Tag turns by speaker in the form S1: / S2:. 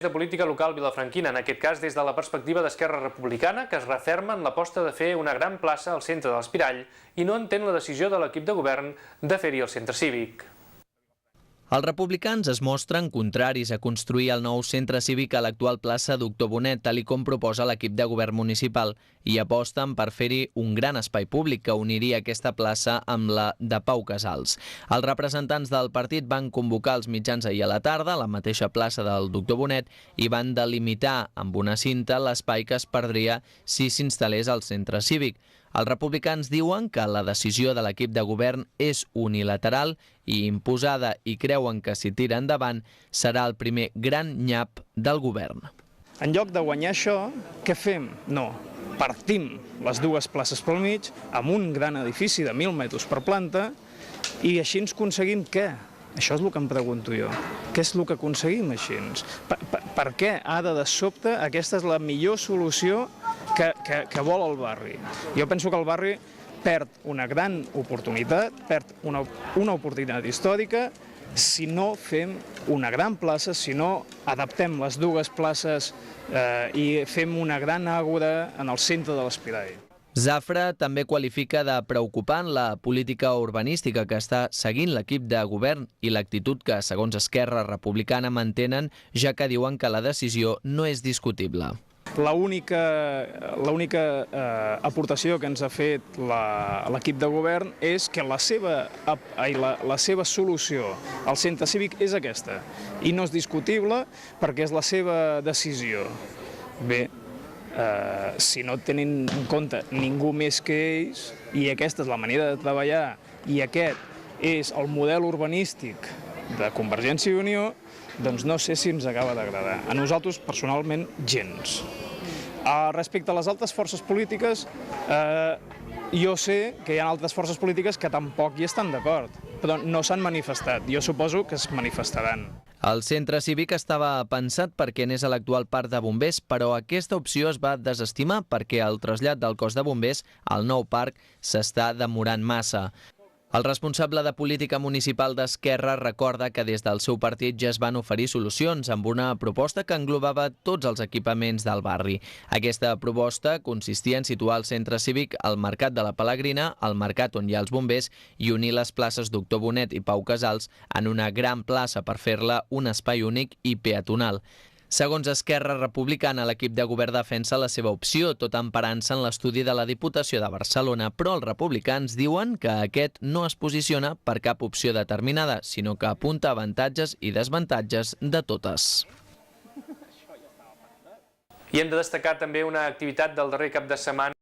S1: de política local vilafranquina, en aquest cas des de la perspectiva d'Esquerra Republicana, que es referma en l'aposta de fer una gran plaça al centre de l'Espirall i no entén la decisió de l'equip de govern de fer-hi el centre cívic.
S2: Els republicans es mostren contraris a construir el nou centre cívic a l'actual plaça Doctor Bonet, tal com proposa l'equip de govern municipal, i aposten per fer-hi un gran espai públic que uniria aquesta plaça amb la de Pau Casals. Els representants del partit van convocar els mitjans ahir a la tarda a la mateixa plaça del Doctor Bonet i van delimitar amb una cinta l'espai que es perdria si s'instal·lés al centre cívic. Els republicans diuen que la decisió de l'equip de govern és unilateral i imposada i creuen que si tira endavant serà el primer gran nyap del govern.
S3: En lloc de guanyar això, què fem? No, partim les dues places pel mig amb un gran edifici de 1.000 metres per planta i així ens aconseguim què? Això és el que em pregunto jo. Què és el que aconseguim així? Per què ha de sobte aquesta és la millor solució que vol el barri? Jo penso que el barri perd una gran oportunitat, perd una oportunitat històrica si no fem una gran plaça, si no adaptem les dues places i fem una gran àgora en el centre de l'Espirall.
S2: Zafra també qualifica de preocupant la política urbanística que està seguint l'equip de govern i l'actitud que, segons Esquerra Republicana, mantenen, ja que diuen que la decisió no és discutible.
S3: L'única aportació que ens ha fet l'equip de govern és que la seva solució al centre cívic és aquesta i no és discutible perquè és la seva decisió. Bé, si no tenen en compte ningú més que ells i aquesta és la manera de treballar i aquest és el model urbanístic de Convergència i Unió, doncs no sé si ens acaba d'agradar. A nosaltres, personalment, gens. Respecte a les altres forces polítiques, jo sé que hi ha altres forces polítiques que tampoc hi estan d'acord, però no s'han manifestat. Jo suposo que es manifestaran.
S2: El centre cívic estava pensat perquè anés a l'actual parc de bombers, però aquesta opció es va desestimar perquè el trasllat del cos de bombers al nou parc s'està demorant massa. El responsable de política municipal d'Esquerra recorda que des del seu partit ja es van oferir solucions amb una proposta que englobava tots els equipaments del barri. Aquesta proposta consistia en situar el centre cívic al Mercat de la Pelegrina, al mercat on hi ha els bombers, i unir les places Doctor Bonet i Pau Casals en una gran plaça per fer-la un espai únic i peatonal. Segons Esquerra Republicana, l'equip de govern defensa la seva opció, tot emparant-se en l'estudi de la Diputació de Barcelona, però els republicans diuen que aquest no es posiciona per cap opció determinada, sinó que apunta avantatges i desavantatges de totes.
S1: I hem de destacar també una activitat del darrer cap de setmana